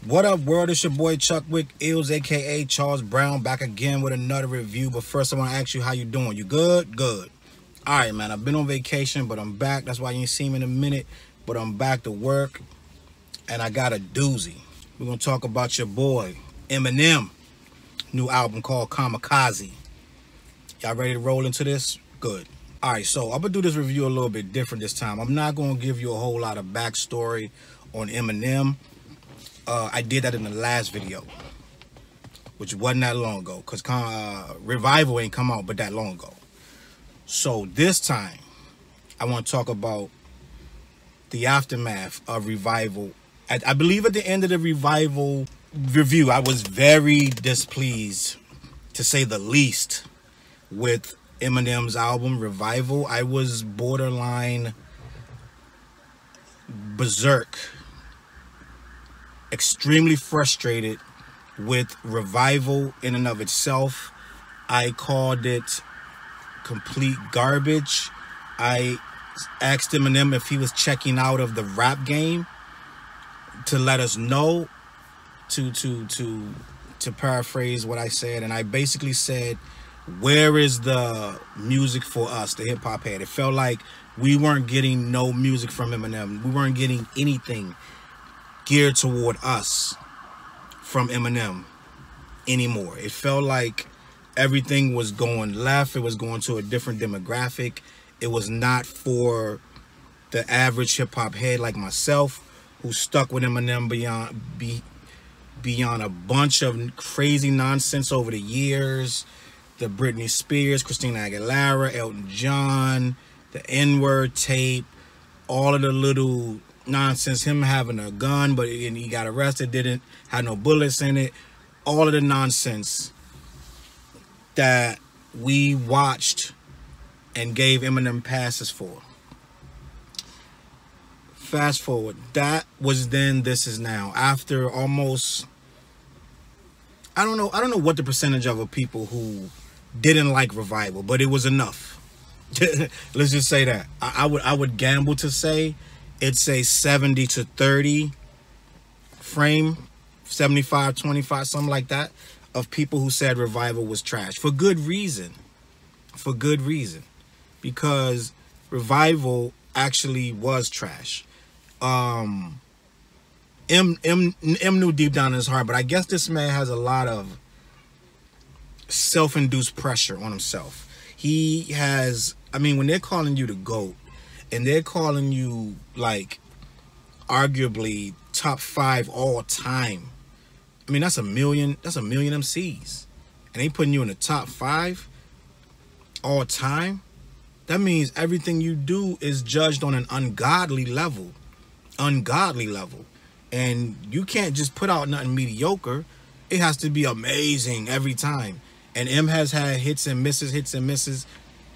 What up, world? It's your boy Chuck Wick Ills, aka Charles Brown, back again with another review. But first, I want to ask you how you doing. You good? Good. All right, man. I've been on vacation, but I'm back. That's why you ain't seen me in a minute. But I'm back to work, and I got a doozy. We're gonna talk about your boy Eminem, new album called KAMIKAZE. Y'all ready to roll into this? Good. All right, so I'm gonna do this review a little bit different this time. I'm not gonna give you a whole lot of backstory on Eminem. I did that in the last video, which wasn't that long ago, because Revival ain't come out but that long ago. So this time, I want to talk about the aftermath of Revival. I believe at the end of the Revival review, I was very displeased, to say the least, with Eminem's album, Revival. I was borderline berserk. Extremely frustrated with Revival in and of itself. I called it complete garbage. I asked Eminem if he was checking out of the rap game to let us know, to paraphrase what I said, and I basically said, where is the music for us, the hip-hop head? It felt like we weren't getting no music from Eminem. We weren't getting anything geared toward us from Eminem anymore. It felt like everything was going left. It was going to a different demographic. It was not for the average hip-hop head like myself, who stuck with Eminem beyond a bunch of crazy nonsense over the years. The Britney Spears, Christina Aguilera, Elton John, the N-word tape, all of the little nonsense, him having a gun but he got arrested, didn't have no bullets in it, all of the nonsense that we watched and gave Eminem passes for. Fast forward, that was then, this is now. After almost, I don't know what the percentage of people who didn't like Revival, but it was enough. Let's just say that. I would gamble to say it's a 70 to 30 frame, 75, 25, something like that, of people who said Revival was trash. For good reason. For good reason. Because Revival actually was trash. M knew deep down in his heart, but I guess this man has a lot of self-induced pressure on himself. He has, I mean, when they're calling you the GOAT, and they're calling you, like, arguably top 5 all time. I mean, that's a million MCs. And they putting you in the top 5 all time. That means everything you do is judged on an ungodly level. Ungodly level. And you can't just put out nothing mediocre. It has to be amazing every time. And M has had hits and misses,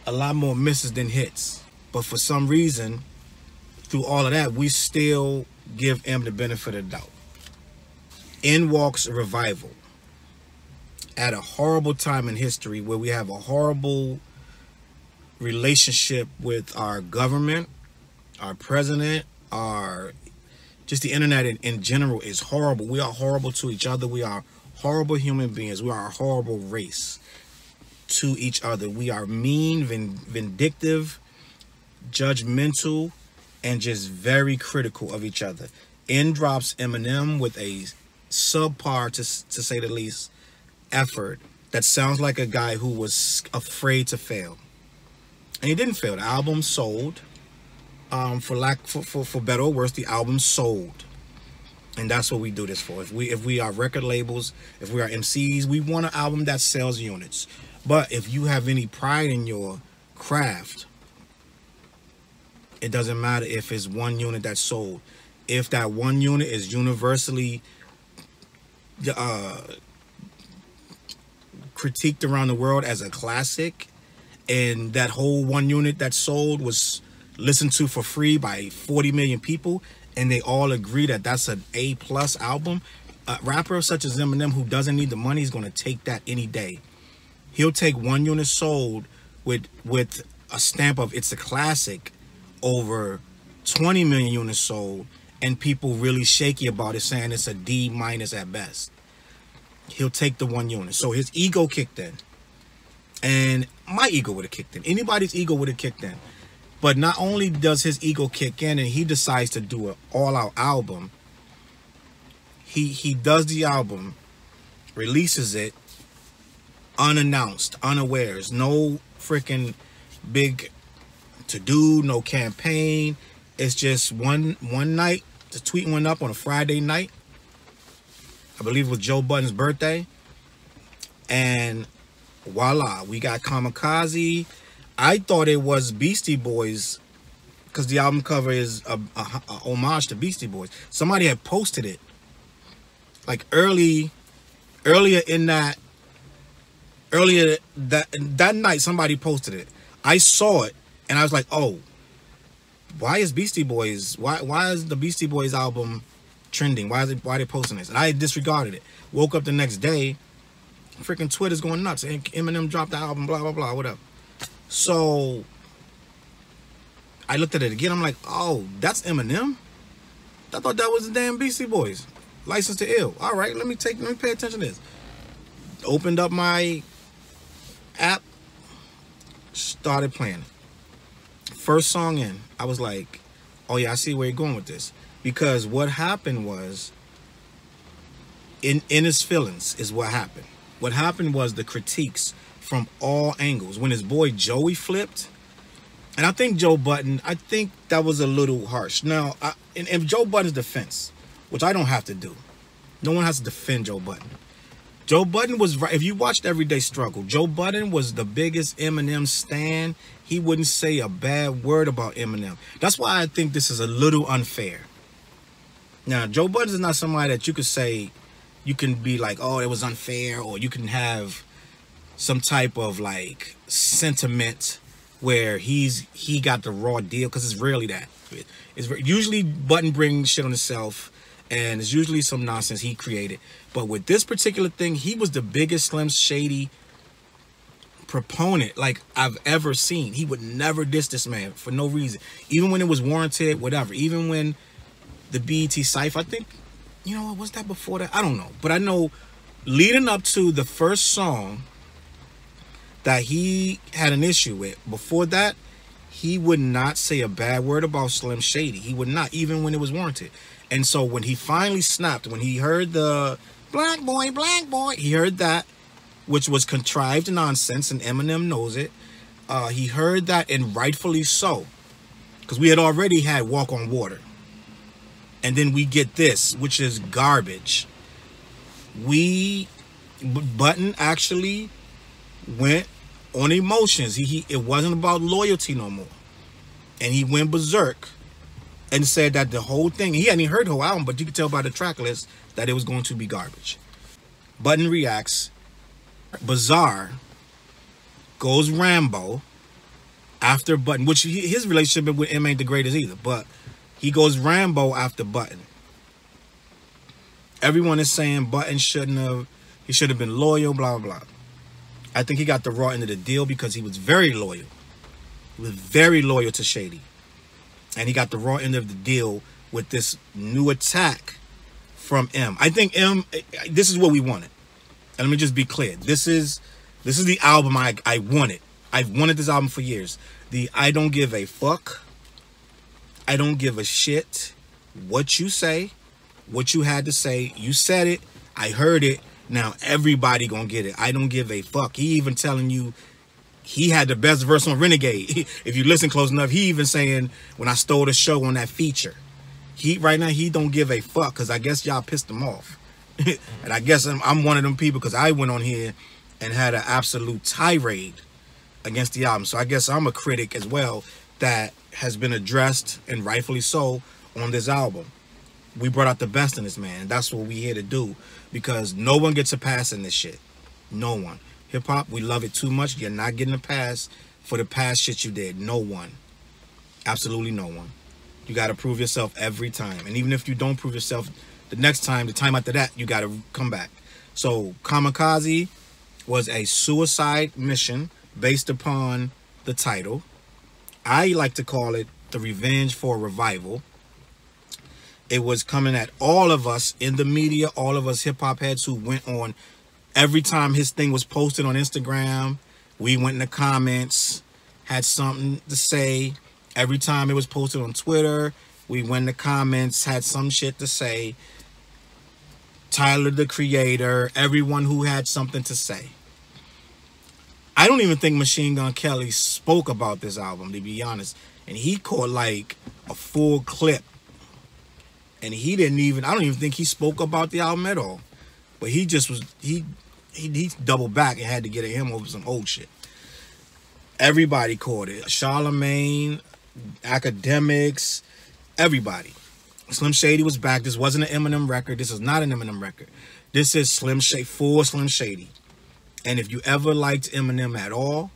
a lot more misses than hits. But for some reason, through all of that, we still give M the benefit of the doubt. In walks Revival at a horrible time in history, where we have a horrible relationship with our government, our president, just the internet in general is horrible. We are horrible to each other. We are horrible human beings. We are a horrible race to each other. We are mean, vindictive, judgmental, and just very critical of each other. In drops Eminem with a subpar, to say the least, effort that sounds like a guy who was afraid to fail. And he didn't fail. The album sold. For better or worse, the album sold. And that's what we do this for. If we are record labels, if we are MCs, we want an album that sells units. But if you have any pride in your craft, it doesn't matter if it's one unit that's sold. If that one unit is universally critiqued around the world as a classic, and that whole one unit that sold was listened to for free by 40 million people, and they all agree that that's an A+ album, a rapper such as Eminem, who doesn't need the money, is going to take that any day. He'll take one unit sold with a stamp of it's a classic over 20 million units sold and people really shaky about it, saying it's a D- at best. He'll take the 1 unit. So his ego kicked in. And my ego would have kicked in. Anybody's ego would have kicked in. But not only does his ego kick in and he decides to do an all-out album, he does the album, releases it, unannounced, unawares, no freaking big to-do, no campaign. It's just one night. The tweet went up on a Friday night. I believe it was Joe Budden's birthday. And voila, we got Kamikaze. I thought it was Beastie Boys because the album cover is a homage to Beastie Boys. Somebody had posted it like earlier that night. Somebody posted it. I saw it and I was like, oh, why is Beastie Boys? Why is the Beastie Boys album trending? Why are they posting this? And I disregarded it. Woke up the next day, freaking Twitter's going nuts. Eminem dropped the album, blah blah blah, whatever. So I looked at it again. I'm like, oh, that's Eminem. I thought that was the damn Beastie Boys. License to Ill. All right, let me pay attention to this. Opened up my app, started playing. First song in, I was like, oh yeah, I see where you're going with this. Because what happened was, in his feelings is what happened. What happened was the critiques from all angles. When his boy Joey flipped, and I think Joe Budden, I think that was a little harsh. Now, in Joe Budden's defense, which I don't have to do, no one has to defend Joe Budden. Joe Budden was right. If you watched Everyday Struggle, Joe Budden was the biggest Eminem stan. He wouldn't say a bad word about Eminem. That's why I think this is a little unfair. Now, Joe Budden is not somebody that you could say, you can be like, oh, it was unfair, or you can have some type of like sentiment where he got the raw deal, because it's rarely that. It's usually Budden brings shit on himself, and it's usually some nonsense he created. But with this particular thing, he was the biggest Slim Shady proponent like I've ever seen. He would never diss this man for no reason, even when it was warranted, whatever. Even when the BET Cypher, I think, you know, was that before that? I don't know. But I know leading up to the first song that he had an issue with, before that, he would not say a bad word about Slim Shady. He would not, even when it was warranted. And so when he finally snapped, when he heard the black boy, he heard that, which was contrived nonsense, and Eminem knows it. He heard that, and rightfully so, because we had already had Walk on Water. And then we get this, which is garbage. Budden actually went on emotions. It wasn't about loyalty no more. And he went berserk and said that the whole thing, he hadn't even heard the whole album, but you could tell by the track list that it was going to be garbage. Budden reacts. Bizarre goes Rambo after Budden, which his relationship with M ain't the greatest either, but he goes Rambo after Budden. Everyone is saying Budden he should have been loyal, blah, blah, blah. I think he got the raw end of the deal because he was very loyal. He was very loyal to Shady. And he got the raw end of the deal with this new attack from M. I think M, this is what we wanted. And let me just be clear. This is the album I wanted. I've wanted this album for years. The I don't give a fuck. I don't give a shit what you say, what you had to say. You said it. I heard it. Now everybody gonna get it. I don't give a fuck. He even telling you he had the best verse on Renegade. If you listen close enough, he even saying when I stole the show on that feature. Right now he don't give a fuck because I guess y'all pissed him off. And I guess I'm one of them people because I went on here and had an absolute tirade against the album. So I guess I'm a critic as well that has been addressed, and rightfully so, on this album. We brought out the best in this man. That's what we here to do, because no one gets a pass in this shit. No one. Hip-hop, we love it too much. You're not getting a pass for the past shit you did. No one. Absolutely no one. You got to prove yourself every time. And even if you don't prove yourself the next time, the time after that, you got to come back. So Kamikaze was a suicide mission based upon the title. I like to call it the Revenge for Revival. It was coming at all of us in the media, all of us hip-hop heads who went on. Every time his thing was posted on Instagram, we went in the comments, had something to say. Every time it was posted on Twitter, we went in the comments, had some shit to say. Tyler, the Creator, everyone who had something to say. I don't even think Machine Gun Kelly spoke about this album, to be honest. And he caught like a full clip. And he didn't even, I don't even think he spoke about the album at all. But he just was, he doubled back and had to get at him over some old shit. Everybody caught it. Charlemagne, academics, everybody. Slim Shady was back. This wasn't an Eminem record. This is not an Eminem record. This is Slim Shady, for Slim Shady. And if you ever liked Eminem at all,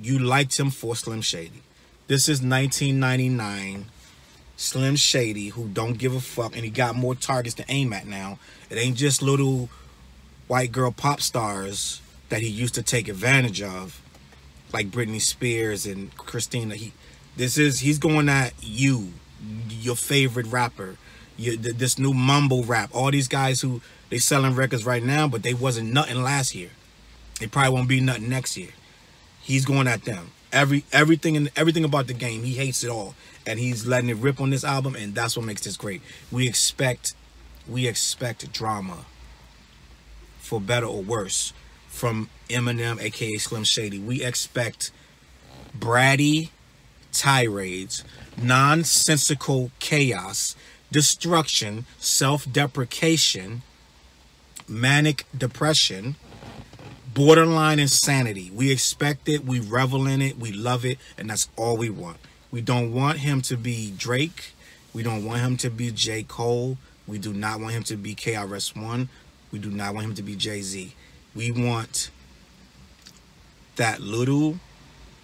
you liked him for Slim Shady. This is 1999 Slim Shady, who don't give a fuck, and he got more targets to aim at now. It ain't just little white girl pop stars that he used to take advantage of, like Britney Spears and Christina. He's going at you, your favorite rapper, this new mumble rap. All these guys who they selling records right now, but they wasn't nothing last year. They probably won't be nothing next year. He's going at them. Everything about the game, he hates it all, and he's letting it rip on this album, and that's what makes this great. We expect drama, for better or worse, from Eminem, aka Slim Shady. We expect bratty tirades, nonsensical chaos, destruction, self-deprecation, manic depression, borderline insanity. We expect it, we revel in it, we love it, and that's all we want. We don't want him to be Drake. We don't want him to be J. Cole. We do not want him to be KRS-One. We do not want him to be Jay-Z. We want that little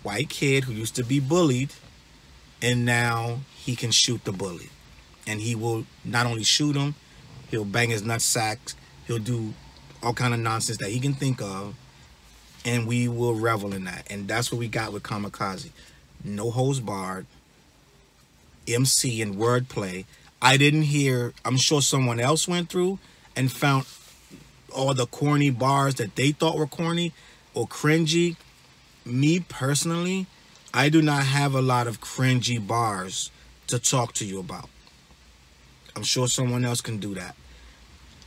white kid who used to be bullied, and now he can shoot the bully. And he will not only shoot him, he'll bang his nutsack, he'll do all kind of nonsense that he can think of, and we will revel in that. And that's what we got with Kamikaze. No holds barred, MC and wordplay. I didn't hear, I'm sure someone else went through and found all the corny bars that they thought were corny or cringy. Me personally, I do not have a lot of cringy bars to talk to you about. I'm sure someone else can do that.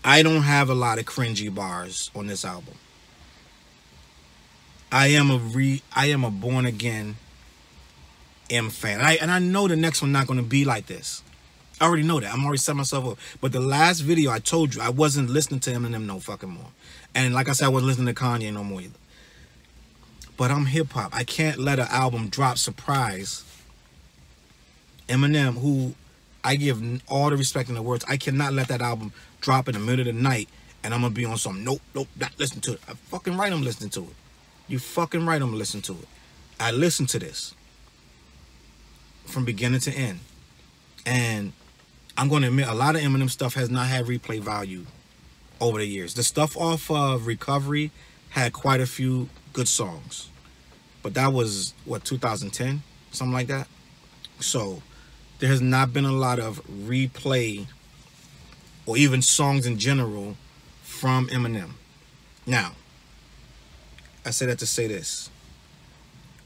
I don't have a lot of cringy bars on this album. I am a born again M fan. And I know the next one not going to be like this. I already know that. I'm already set myself up. But the last video I told you, I wasn't listening to Eminem no fucking more. And like I said, I wasn't listening to Kanye no more either. But I'm hip hop. I can't let an album drop surprise. Eminem, who I give all the respect in the words, I cannot let that album drop in the middle of the night and I'm going to be on some, nope, not listen to it. I fucking right I'm listening to it. You fucking right I'm listening to it. I listened to this from beginning to end. And I'm going to admit, a lot of Eminem stuff has not had replay value over the years. The stuff off of Recovery had quite a few good songs. But that was, what, 2010? Something like that? So there has not been a lot of replay or even songs in general from Eminem. Now, I say that to say this.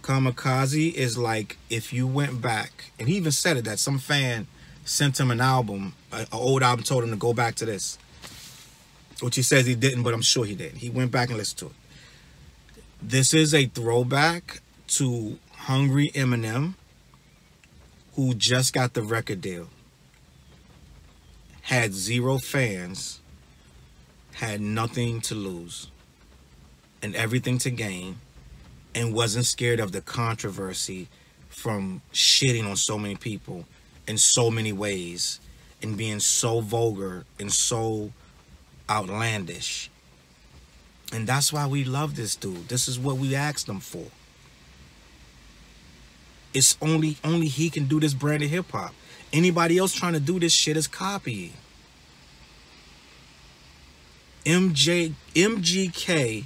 Kamikaze is like if you went back, and he even said it, that some fan sent him an album, an old album, told him to go back to this. Which he says he didn't, but I'm sure he did. He went back and listened to it. This is a throwback to Hungry Eminem, who just got the record deal, had 0 fans, had nothing to lose and everything to gain, and wasn't scared of the controversy from shitting on so many people in so many ways and being so vulgar and so outlandish. And that's why we love this dude. This is what we asked him for. It's only he can do this brand of hip-hop. Anybody else trying to do this shit is copying. MGK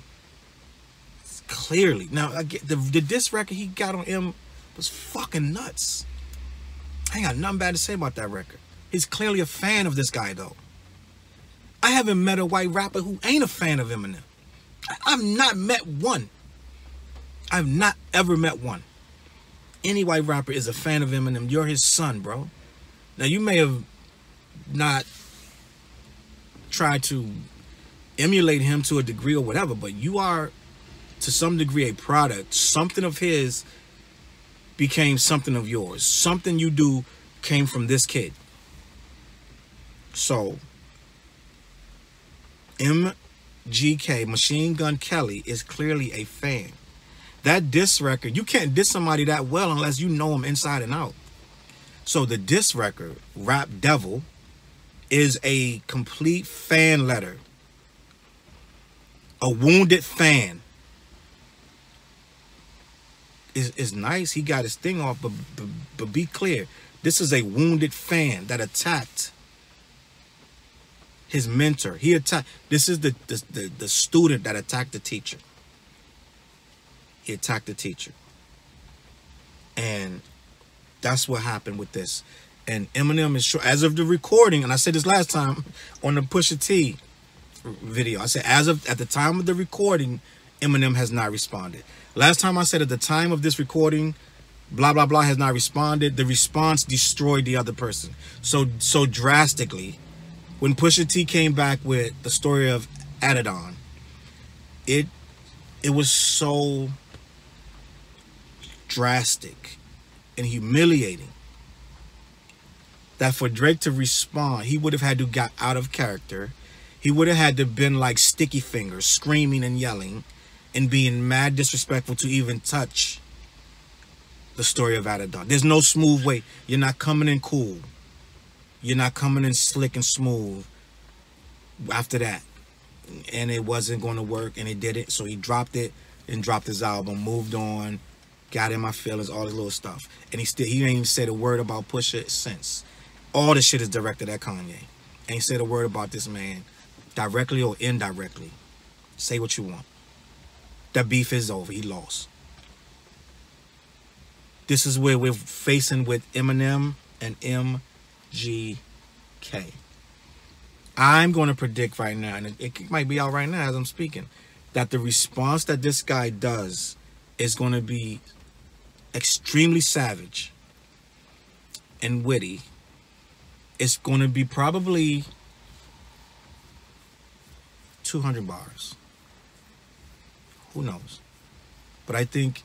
clearly. Now, I get the diss record he got on M was fucking nuts. I ain't got nothing bad to say about that record. He's clearly a fan of this guy, though. I haven't met a white rapper who ain't a fan of Eminem. I've not met one. I've not ever met one. Any white rapper is a fan of Eminem. You're his son, bro. Now, you may have not tried to emulate him to a degree or whatever, but you are, to some degree, a product. Something of his became something of yours. Something you do came from this kid. So, MGK, Machine Gun Kelly, is clearly a fan. That diss record, you can't diss somebody that well unless you know him inside and out. So the diss record, Rap Devil, is a complete fan letter. A wounded fan. Is nice. He got his thing off, but be clear. This is a wounded fan that attacked his mentor. He attacked. This is the student that attacked the teacher. He attacked the teacher. And that's what happened with this. And Eminem is sure, as of the recording, and I said this last time on the Pusha T video, I said at the time of the recording, Eminem has not responded. Last time I said at the time of this recording, blah, blah, blah has not responded. The response destroyed the other person. So drastically, when Pusha T came back with the story of Adidon, it was so drastic and humiliating that for Drake to respond, he would have had to got out of character. He would have had to been like Sticky Fingers, screaming and yelling and being mad disrespectful to even touch the story of Adidon. There's no smooth way. You're not coming in cool. You're not coming in slick and smooth after that. And it wasn't going to work, and it didn't. So he dropped it and dropped his album, moved on, got in my feelings, all this little stuff. And he ain't even said a word about Pusha since. All the shit is directed at Kanye. Ain't said a word about this man, directly or indirectly. Say what you want. That beef is over. He lost. This is where we're facing with Eminem and MGK. I'm going to predict right now, and it might be out right now as I'm speaking, that the response that this guy does is going to be extremely savage and witty. It's going to be probably 200 bars. Who knows? But I think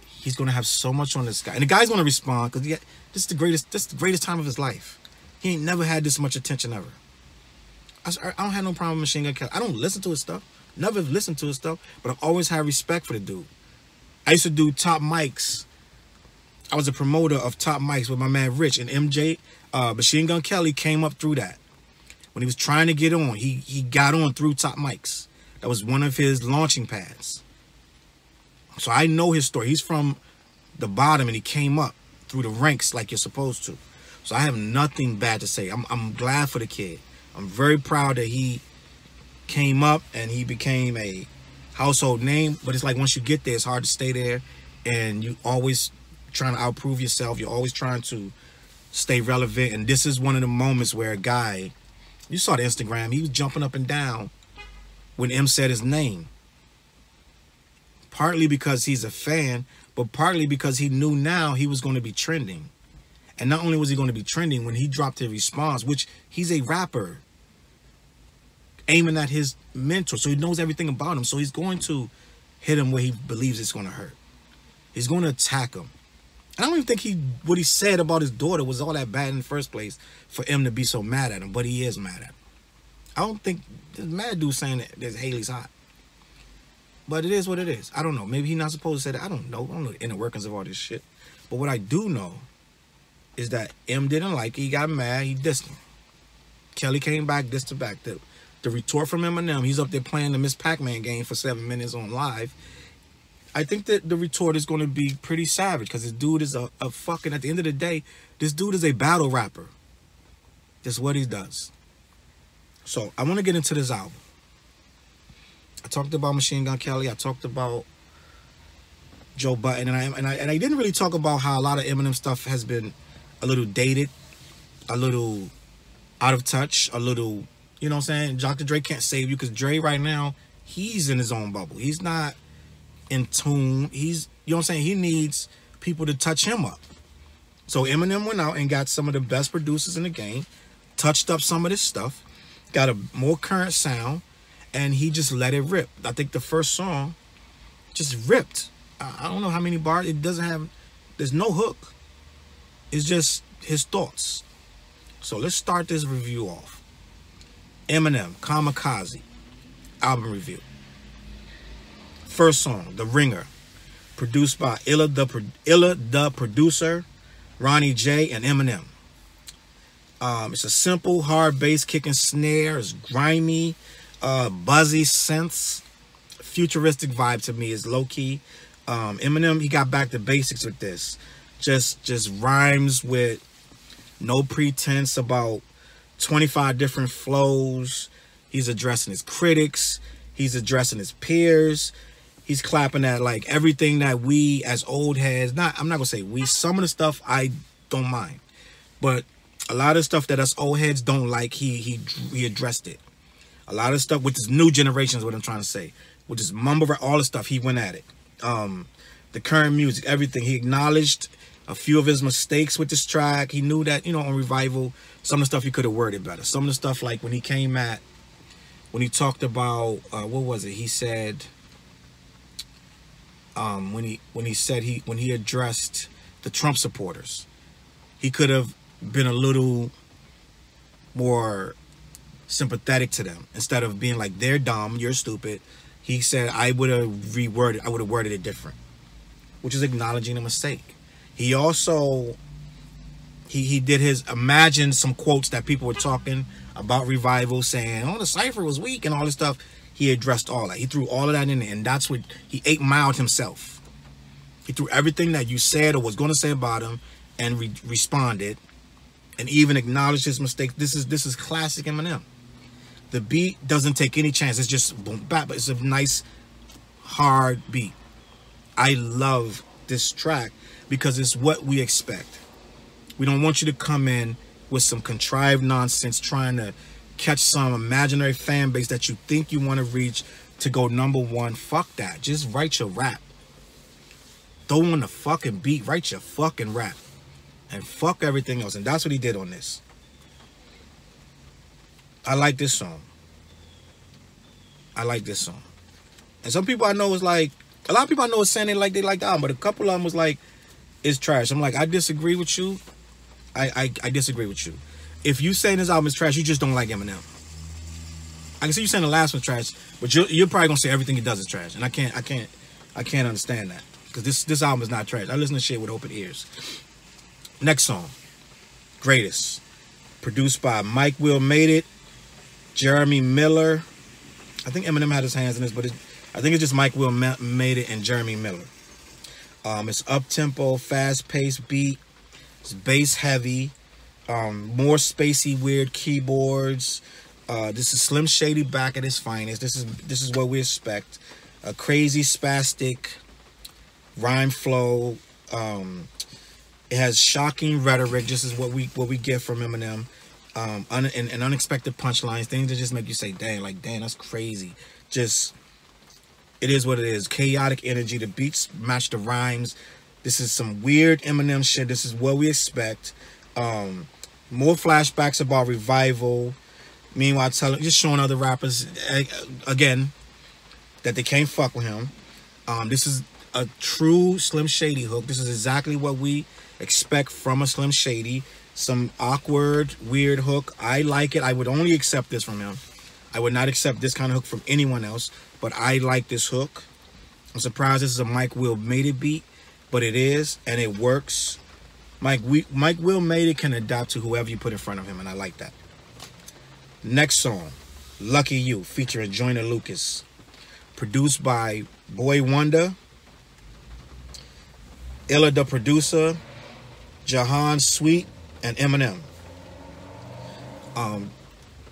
he's going to have so much on this guy. And the guy's going to respond because this is the greatest time of his life. He ain't never had this much attention ever. I don't have no problem with Machine Gun Kelly. I don't listen to his stuff. Never listened to his stuff. But I've always had respect for the dude. I used to do Top Mics. I was a promoter of Top Mics with my man Rich. And Machine Gun Kelly came up through that. When he was trying to get on, he got on through Top Mics. That was one of his launching pads. So I know his story. He's from the bottom and he came up through the ranks like you're supposed to. So I have nothing bad to say. I'm glad for the kid. I'm very proud that he came up and he became a household name. But it's like once you get there, it's hard to stay there. And you always trying to outprove yourself. You're always trying to stay relevant. And this is one of the moments where a guy, you saw the Instagram, he was jumping up and down when M said his name. Partly because he's a fan, but partly because he knew now he was going to be trending. And not only was he going to be trending, when he dropped his response, which he's a rapper, aiming at his mentor, so he knows everything about him. So he's going to hit him where he believes it's going to hurt. He's going to attack him. I don't even think what he said about his daughter was all that bad in the first place for him to be so mad at him, but he is mad at him. I don't think this mad dude saying that Haley's hot. But it is what it is. I don't know. Maybe he's not supposed to say that. I don't know. I don't know the inner workings of all this shit. But what I do know is that M didn't like it. He got mad. He dissed him. Kelly came back, dissed him back. The retort from Eminem, he's up there playing the Miss Pac-Man game for 7 minutes on live. I think that the retort is going to be pretty savage because this dude is a fucking, at the end of the day, this dude is a battle rapper. That's what he does. So I want to get into this album. I talked about Machine Gun Kelly. I talked about Joe Budden, and I didn't really talk about how a lot of Eminem stuff has been a little dated. a little out of touch, a little, you know what I'm saying? Dr. Dre can't save you because Dre right now, he's in his own bubble. He's not in tune. He's, you know what I'm saying? He needs people to touch him up. So Eminem went out and got some of the best producers in the game, touched up some of this stuff, got a more current sound, and he just let it rip. I think the first song just ripped. I don't know how many bars. It doesn't have, there's no hook. It's just his thoughts. So let's start this review off. Eminem, Kamikaze, album review. First song, The Ringer, produced by Illa the Producer, Ronnie J, and Eminem. It's a simple, hard bass kicking snare. It's grimy, buzzy synths. Futuristic vibe to me. Is low-key. Eminem, he got back to basics with this. Just rhymes with no pretense about 25 different flows. He's addressing his critics. He's addressing his peers. He's clapping at like everything that we as old heads, I'm not gonna say we, some of the stuff I don't mind, but a lot of stuff that us old heads don't like, he addressed it. A lot of stuff with this new generation is what I'm trying to say. With this mumble rap, all the stuff, he went at it. The current music, everything. He acknowledged a few of his mistakes with this track. He knew that, you know, on Revival, some of the stuff he could have worded better. Some of the stuff like when he talked about, what was it? He said, when he addressed the Trump supporters, he could have been a little more sympathetic to them instead of being like, they're dumb, you're stupid. He said, I would have worded it different, which is acknowledging a mistake. He also, he did his, imagine some quotes that people were talking about Revival, saying, oh, the cipher was weak and all this stuff. He addressed all that. He threw all of that in there, and that's what, he 8 Miled himself. He threw everything that you said or was going to say about him and responded, and even acknowledged his mistakes. This is classic Eminem. The beat doesn't take any chance. It's just boom, bap, but it's a nice, hard beat. I love this track because it's what we expect. We don't want you to come in with some contrived nonsense trying to catch some imaginary fan base that you think you want to reach to go #1. Fuck that. Just write your rap. Throw on the fucking beat. Write your fucking rap. And fuck everything else. And that's what he did on this. I like this song. I like this song. And some people I know is like, a lot of people I know is saying they like the album, but a couple of them was like, it's trash. I'm like, I disagree with you. I disagree with you. If you saying this album is trash, you just don't like Eminem. I can see you saying the last one's trash, but you're probably gonna say everything he does is trash, and I can't understand that, because this album is not trash. I listen to shit with open ears. Next song, Greatest, produced by Mike Will Made It, Jeremy Miller. I think Eminem had his hands in this, but I think it's just Mike Will Made It and Jeremy Miller. It's up-tempo, fast-paced beat. It's bass heavy. More spacey, weird keyboards. This is Slim Shady back at his finest. This is what we expect. A crazy, spastic rhyme flow. It has shocking rhetoric. This is what we get from Eminem. And unexpected punchlines, things that just make you say, dang, that's crazy. Just, it is what it is. Chaotic energy. The beats match the rhymes. This is some weird Eminem shit. This is what we expect. More flashbacks about Revival. Meanwhile, just showing other rappers, again, that they can't fuck with him. This is a true Slim Shady hook. This is exactly what we expect from a Slim Shady. Some awkward, weird hook. I like it. I would only accept this from him. I would not accept this kind of hook from anyone else, but I like this hook. I'm surprised this is a Mike Will Made It beat, but it is, and it works. Mike Will Made It can adapt to whoever you put in front of him, and I like that. Next song, Lucky You, featuring Joyner Lucas. Produced by Boy Wonder, Illa the Producer, Jahan Sweet, and Eminem.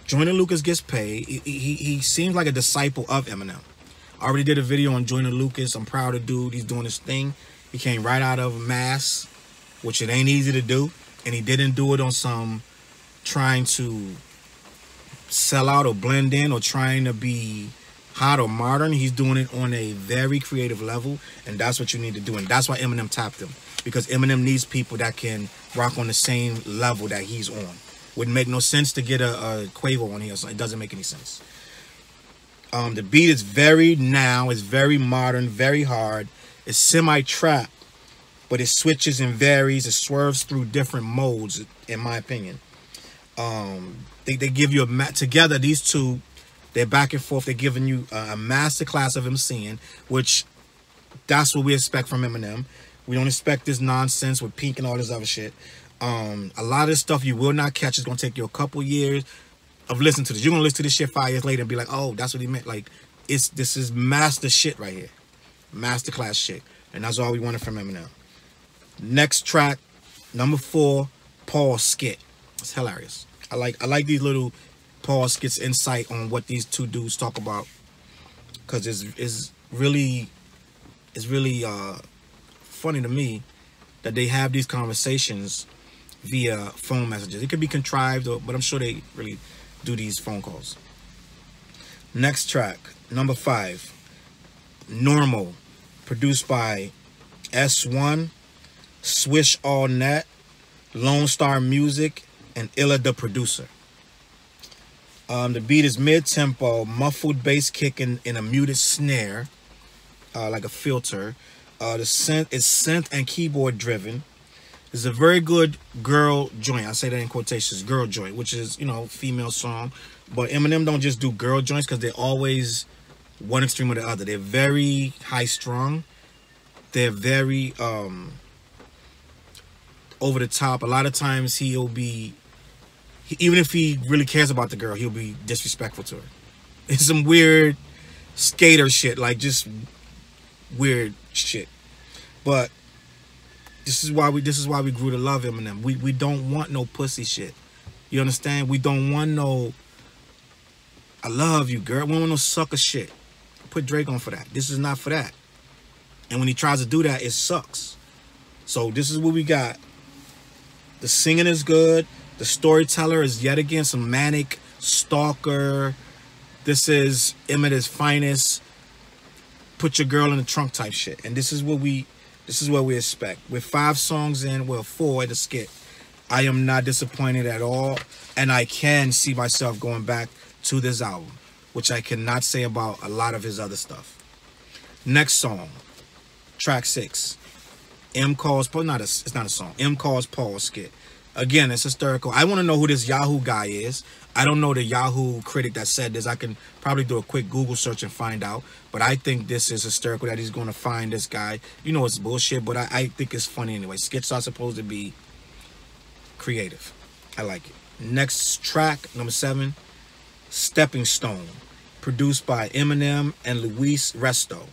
Joyner Lucas gets paid. He seems like a disciple of Eminem. I already did a video on Joyner Lucas. I'm proud of dude. He's doing his thing. He came right out of Mass, which it ain't easy to do. And he didn't do it on some trying to sell out or blend in or trying to be hot or modern. He's doing it on a very creative level, and that's what you need to do. And that's why Eminem tapped him, because Eminem needs people that can rock on the same level that he's on. Wouldn't make no sense to get a Quavo on here, so it doesn't make any sense. The beat is very it's very modern, very hard. It's semi-trap, but it switches and varies. It swerves through different modes, in my opinion. They give you together, these two, they're back and forth. They're giving you a master class of MCing, which that's what we expect from Eminem. We don't expect this nonsense with Pink and all this other shit. A lot of this stuff you will not catch. It's going to take you a couple years of listening to this. You're going to listen to this shit 5 years later and be like, oh, that's what he meant. Like, this is master shit right here. Master class shit. And that's all we wanted from Eminem. Next track, number 4, Paul skit. It's hilarious. I like these little Paul skits insight on what these two dudes talk about, because it's really funny to me that they have these conversations via phone messages. It could be contrived, but I'm sure they really do these phone calls. Next track, number 5, Normal, produced by S1, Swish All Net, Lone Star Music, and Illa the producer. The beat is mid-tempo, muffled bass kick in a muted snare, like a filter. The synth is synth and keyboard driven. It's a very good girl joint. I say that in quotations, girl joint, which is, you know, female song. But Eminem don't just do girl joints, because they're always one extreme or the other. They're very high strung. They're very over the top. A lot of times he'll be, even if he really cares about the girl, he'll be disrespectful to her. It's some weird skater shit, like just weird shit. But this is why we grew to love Eminem. We don't want no pussy shit. You understand? We don't want no I love you, girl. We don't want no sucker shit. Put Drake on for that. This is not for that. And when he tries to do that, it sucks. So this is what we got. The singing is good. The storyteller is yet again some manic stalker. This is Eminem's finest. Put your girl in the trunk type shit. And this is what we expect. With 5 songs in, well, 4 in the skit, I am not disappointed at all. And I can see myself going back to this album, which I cannot say about a lot of his other stuff. Next song, track 6. M calls Paul. It's not a song. M calls Paul skit. Again, it's hysterical. I want to know who this Yahoo guy is. I don't know the Yahoo critic that said this. I can probably do a quick Google search and find out. But I think this is hysterical that he's going to find this guy. You know it's bullshit, but I think it's funny anyway. Skits are supposed to be creative. I like it. Next track, number 7, Stepping Stone, produced by Eminem and Luis Resto.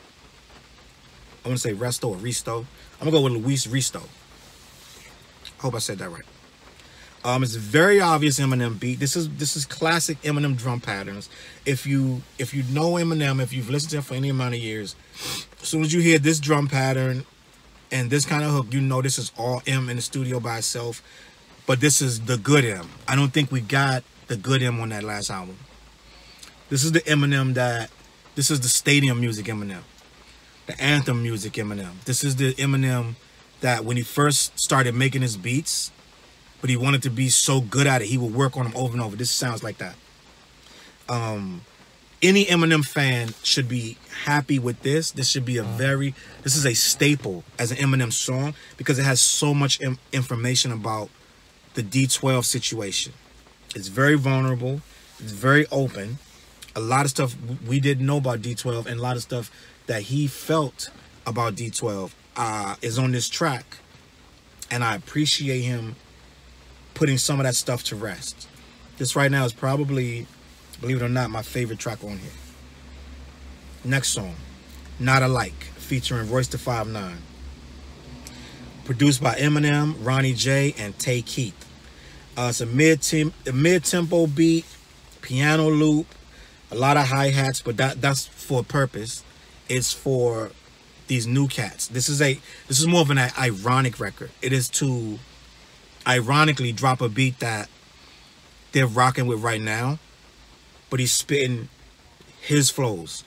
I want to say Resto or Risto. I'm going to go with Luis Risto. I hope I said that right. It's a very obvious Eminem beat. This is classic Eminem drum patterns. If you know Eminem, if you've listened to him for any amount of years, as soon as you hear this drum pattern and this kind of hook, you know this is all M in the studio by itself. But this is the good M. I don't think we got the good M on that last album. This is the Eminem this is the stadium music Eminem. The anthem music Eminem. This is the Eminem that when he first started making his beats, but he wanted to be so good at it, he would work on them over and over. This sounds like that. Any Eminem fan should be happy with this. This should be this is a staple as an Eminem song, because it has so much information about the D12 situation. It's very vulnerable. It's very open. A lot of stuff we didn't know about D12, and a lot of stuff that he felt about D12 is on this track. And I appreciate him putting some of that stuff to rest. This right now is probably, believe it or not, my favorite track on here. Next song, Not Alike, featuring Royce da 5'9". Produced by Eminem, Ronnie J, and Tay Keith. It's a mid-tempo beat, piano loop, a lot of hi-hats, but that's for a purpose. It's for these new cats. This is more of an ironic record. It is to ironically drop a beat that they're rocking with right now, but he's spitting his flows.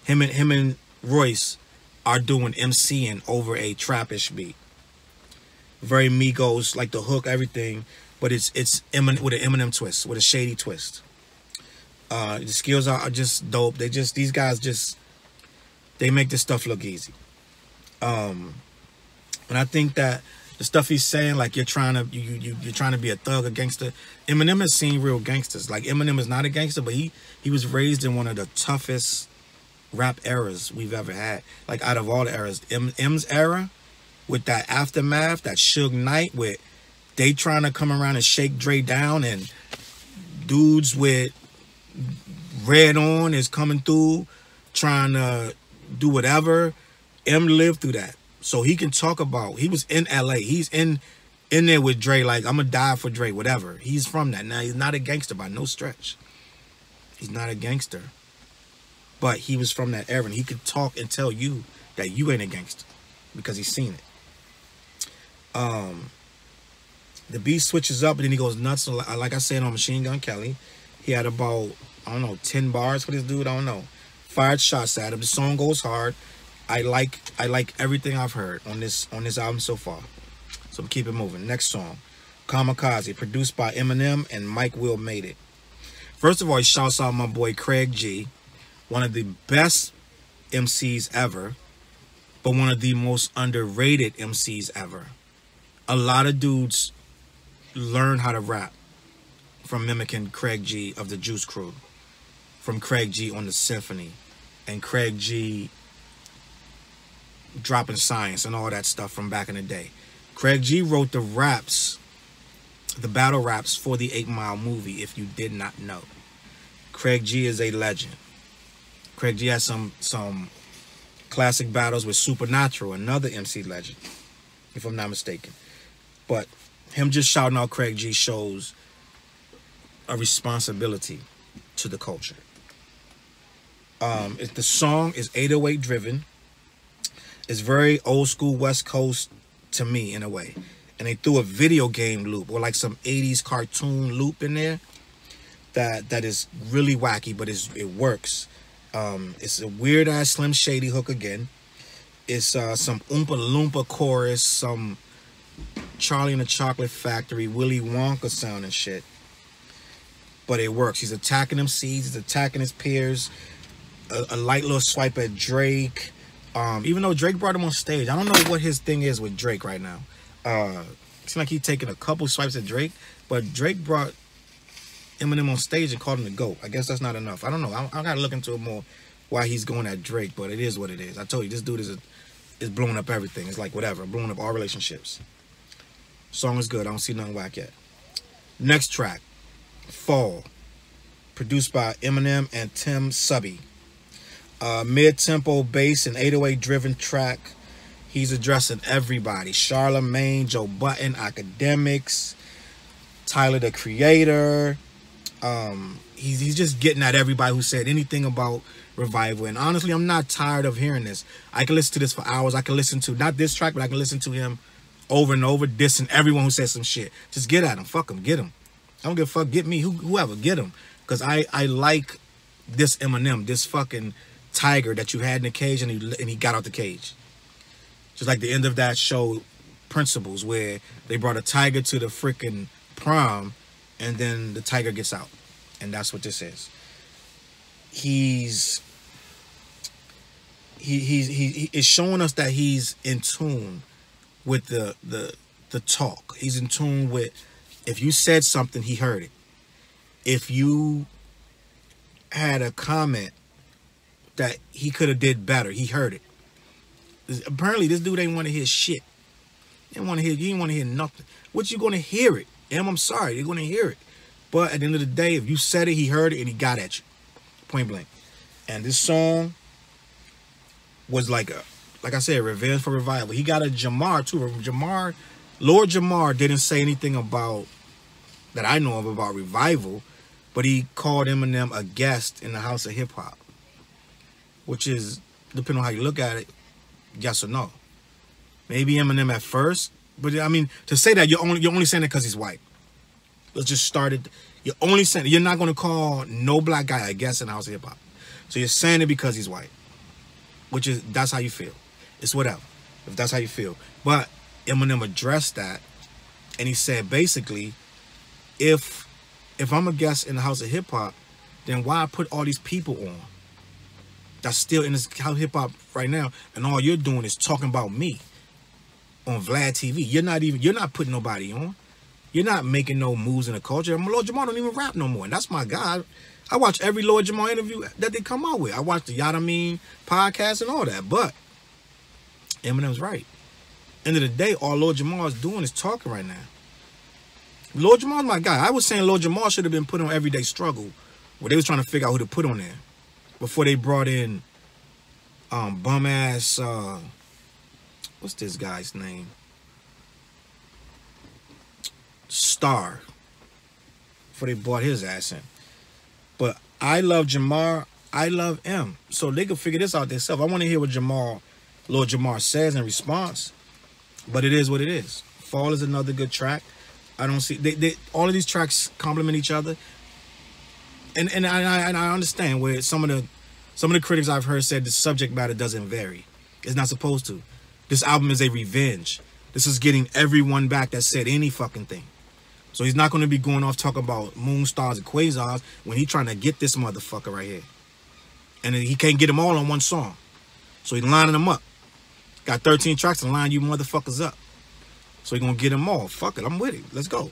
Him and Royce are doing MCing over a trappish beat. Very Migos, like the hook, everything, but it's Eminem with an Eminem twist, with a Shady twist. The skills are just dope. These guys they make this stuff look easy. And I think that the stuff he's saying, like you're trying to be a thug, a gangster. Eminem has seen real gangsters. Like Eminem is not a gangster, but he was raised in one of the toughest rap eras we've ever had. Like out of all the eras, M's era, with that Aftermath, that Suge Knight, with they trying to come around and shake Dre down, and dudes with red on is coming through trying to do whatever. M lived through that, so he can talk about. He was in LA. He's in there with Dre. Like, I'm gonna die for Dre, whatever. He's from that. Now he's not a gangster by no stretch. He's not a gangster, but he was from that era, and he could talk and tell you that you ain't a gangster because he's seen it. The beat switches up, and then he goes nuts. Like I said on Machine Gun Kelly, he had about, I don't know, 10 bars for this dude. I don't know. Fired shots at him. The song goes hard. I like everything I've heard on this album so far. So keep it moving. Next song, Kamikaze, produced by Eminem and Mike Will made it. First of all, he shouts out my boy Craig G, one of the best MCs ever, but one of the most underrated MCs ever. A lot of dudes learn how to rap from mimicking Craig G of the Juice Crew, from Craig G on the Symphony, and Craig G dropping Science and all that stuff from back in the day. Craig G wrote the raps, the battle raps for the 8 Mile movie, if you did not know. Craig G is a legend. Craig G has some classic battles with Supernatural, another MC legend, if I'm not mistaken. But him just shouting out Craig G shows a responsibility to the culture. The song is 808 driven. It's very old school West Coast to me in a way. And they threw a video game loop or like some 80s cartoon loop in there that is really wacky, but it works. It's a weird ass Slim Shady hook again. It's some Oompa Loompa chorus, some Charlie and the Chocolate Factory, Willy Wonka sound and shit. But it works. He's attacking them seeds. He's attacking his peers. A light little swipe at Drake. Even though Drake brought him on stage, I don't know what his thing is with Drake right now. Seems like he's taking a couple swipes at Drake, but Drake brought Eminem on stage and called him the GOAT. I guess that's not enough. I don't know. I gotta look into it more why he's going at Drake, but it is what it is. I told you, this dude is blowing up everything. It's like whatever, blowing up all relationships. Song is good. I don't see nothing whack yet. Next track, Fall, produced by Eminem and Tim Subby. Mid-tempo bass and 808-driven track. He's addressing everybody. Charlemagne, Joe Budden, academics, Tyler, the Creator. He's just getting at everybody who said anything about Revival. And honestly, I'm not tired of hearing this. I can listen to this for hours. I can listen to, not this track, but I can listen to him over and over, dissing everyone who says some shit. Just get at him. Fuck him. Get him. I don't give a fuck. Get me. Whoever. Get him. Because I like this Eminem, this fucking tiger that you had in the cage, and he got out the cage. Just like the end of that show, Principles, where they brought a tiger to the freaking prom, and then the tiger gets out. And that's what this is. He's showing us that he's in tune with the talk. He's in tune with, if you said something, he heard it. If you had a comment that he could have did better, he heard it. Apparently, this dude ain't want to hear shit. He didn't want to hear nothing. What you gonna hear it? I'm sorry, you're gonna hear it. But at the end of the day, if you said it, he heard it and he got at you, point blank. And this song was like I said, revenge for Revival. He got a Jamar too. Lord Jamar didn't say anything about that I know of about Revival, but he called Eminem a guest in the House of Hip Hop, which is, depending on how you look at it, yes or no. Maybe Eminem at first, but I mean, to say that, you're only saying it because he's white. Let's just start it. You're only saying you're not gonna call no black guy a guest in the house of hip hop. So you're saying it because he's white, which is that's how you feel. It's whatever if that's how you feel. But Eminem addressed that, and he said basically, if I'm a guest in the house of hip hop, then why put all these people on that's still in this house of hip hop right now, and all you're doing is talking about me on Vlad TV. You're not putting nobody on. You're not making no moves in the culture. Lord Jamar don't even rap no more, and that's my guy. I watch every Lord Jamar interview that they come out with. I watch the Yada Mean podcast and all that. But Eminem's right. End of the day, all Lord Jamar is doing is talking right now. Lord Jamar's my guy. I was saying Lord Jamar should have been put on Everyday Struggle, where they was trying to figure out who to put on there before they brought in bum ass what's this guy's name? Star. Before they brought his ass in. But I love Jamar. I love M. So they can figure this out themselves. I want to hear what Lord Jamar says in response. But it is what it is. Fall is another good track. I don't see all of these tracks complement each other. And I understand where some of the critics I've heard said the subject matter doesn't vary. It's not supposed to. This album is a revenge. This is getting everyone back that said any fucking thing. So he's not going to be going off talking about moon stars and quasars when he's trying to get this motherfucker right here. And he can't get them all on one song. So he's lining them up. Got 13 tracks to line you motherfuckers up. So he's going to get them all. Fuck it, I'm with it. Let's go.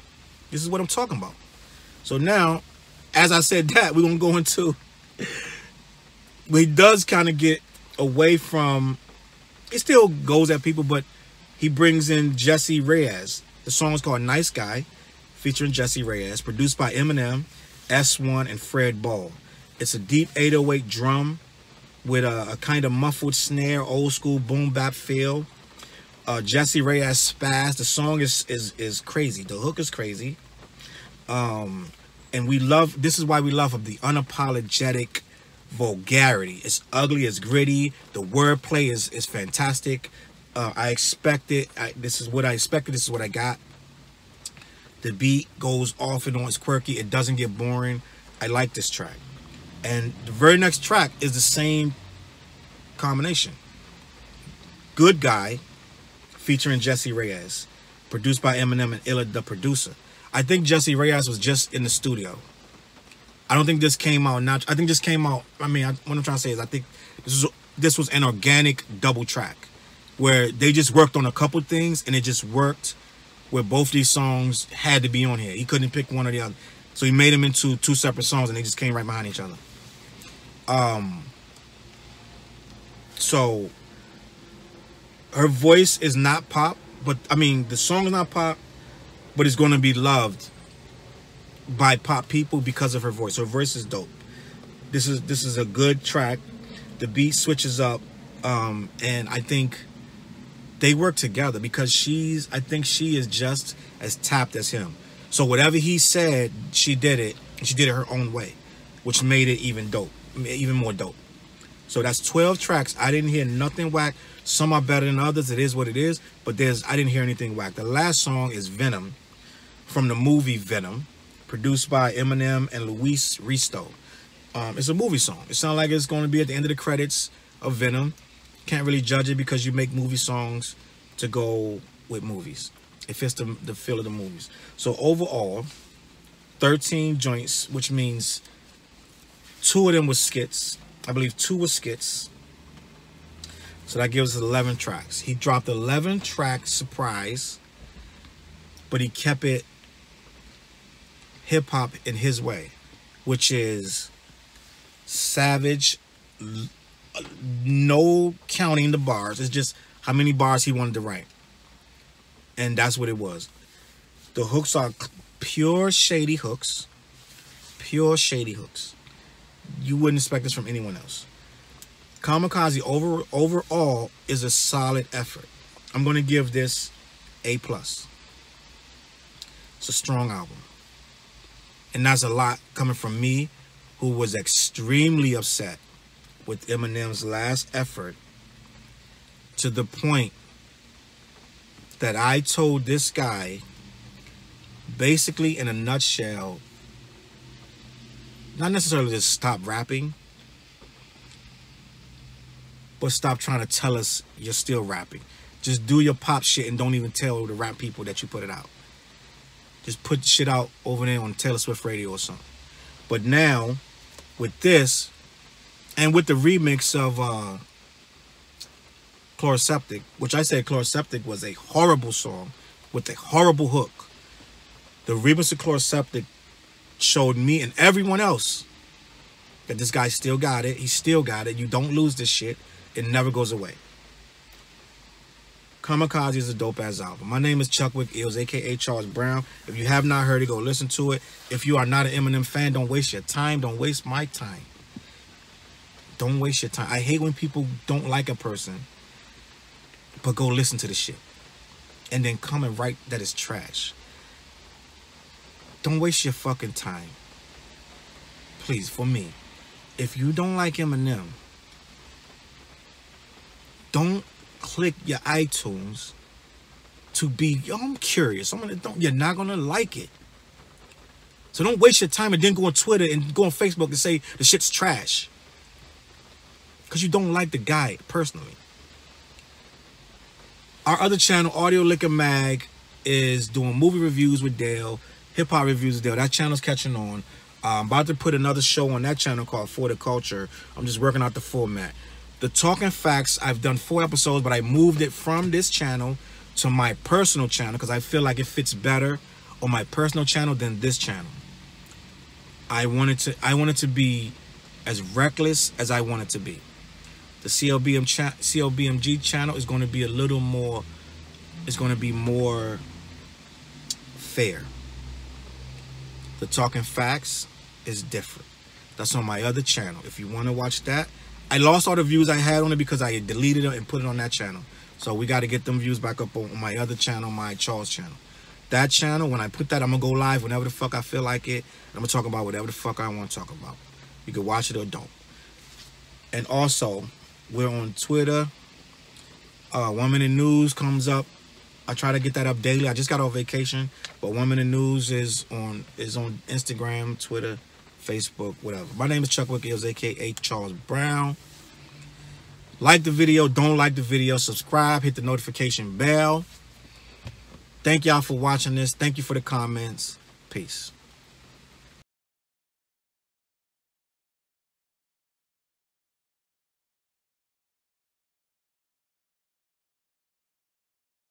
This is what I'm talking about. So now, as I said that, we're going to go into... he does kind of get away from... He still goes at people, but he brings in Jesse Reyes. The song is called Nice Guy, featuring Jesse Reyes, produced by Eminem, S1, and Fred Ball. It's a deep 808 drum with a kind of muffled snare, old school boom bap feel. Jesse Reyes spaz. The song is crazy. The hook is crazy. And we love, this is why we love him, the unapologetic vulgarity. It's ugly, it's gritty. The wordplay is fantastic. I expected. This is what I expected. This is what I got. The beat goes off and on. It's quirky. It doesn't get boring. I like this track. And the very next track is the same combination. Good Guy, featuring Jesse Reyes, produced by Eminem and Illa the producer. I think Jesse Reyes was just in the studio. I don't think this came out I think this came out, what I'm trying to say is I think this was an organic double track where they just worked on a couple things and it just worked where both these songs had to be on here. He couldn't pick one or the other. So he made them into two separate songs and they just came right behind each other. So her voice is not pop, but the song is not pop, but it's going to be loved by pop people because of her voice. Her voice is dope. This is a good track. The beat switches up, and I think they work together because I think she is just as tapped as him. So whatever he said, she did it, and she did it her own way, which made it even more dope. So that's 12 tracks. I didn't hear nothing whack. Some are better than others. It is what it is. But I didn't hear anything whack. The last song is Venom from the movie Venom, produced by Eminem and Luis Risto. It's a movie song. It sounds like it's going to be at the end of the credits of Venom. Can't really judge it because you make movie songs to go with movies. It fits the feel of the movies. So overall, 13 joints, which means 2 of them were skits. I believe 2 were skits. So that gives us 11 tracks. He dropped 11 tracks surprise, but he kept it hip-hop in his way, which is savage, no counting the bars. It's just how many bars he wanted to write. And that's what it was. The hooks are pure Shady hooks. Pure Shady hooks. You wouldn't expect this from anyone else. Kamikaze overall is a solid effort. I'm going to give this A+. It's a strong album. And that's a lot coming from me, who was extremely upset with Eminem's last effort, to the point that I told this guy, basically, in a nutshell, not necessarily just stop rapping, but stop trying to tell us you're still rapping. Just do your pop shit and don't even tell the rap people that you put it out. Just put shit out over there on Taylor Swift radio or something. But now, with this, and with the remix of Chloroseptic, which I said Chloroseptic was a horrible song with a horrible hook. The remix of Chloroseptic showed me and everyone else that this guy still got it. He still got it. You don't lose this shit. It never goes away. Kamikaze is a dope-ass album. My name is Chuck Wick Ills, a.k.a. Charles Brown. If you have not heard it, go listen to it. If you are not an Eminem fan, don't waste your time. Don't waste my time. Don't waste your time. I hate when people don't like a person, but go listen to the shit. And then come and write that it's trash. Don't waste your fucking time. Please, for me. If you don't like Eminem, don't click your iTunes to be, yo, I'm curious. You're not going to like it. So don't waste your time and then go on Twitter and go on Facebook and say the shit's trash. Because you don't like the guy personally. Our other channel, Audio Liquor Mag, is doing movie reviews with Dale, hip-hop reviews with Dale. That channel's catching on. I'm about to put another show on that channel called For the Culture. I'm just working out the format. The Talking Facts, I've done 4 episodes, but I moved it from this channel to my personal channel because I feel like it fits better on my personal channel than this channel. I want it to be as reckless as I want it to be. The CLBMG channel is going to be a little more, it's going to be more fair. The Talking Facts is different. That's on my other channel. If you want to watch that, I lost all the views I had on it because I deleted it and put it on that channel. So we got to get them views back up on my other channel, my Charles channel. That channel, when I put that, I'm going to go live whenever the fuck I feel like it. I'm going to talk about whatever the fuck I want to talk about. You can watch it or don't. And also, we're on Twitter. 1 Minute News comes up. I try to get that up daily. I just got off vacation. But 1 Minute News is on Instagram, Twitter, Facebook, whatever. My name is Chuck Wick Ills, a.k.a. Charles Brown. Like the video, don't like the video, subscribe, hit the notification bell. Thank y'all for watching this. Thank you for the comments. Peace.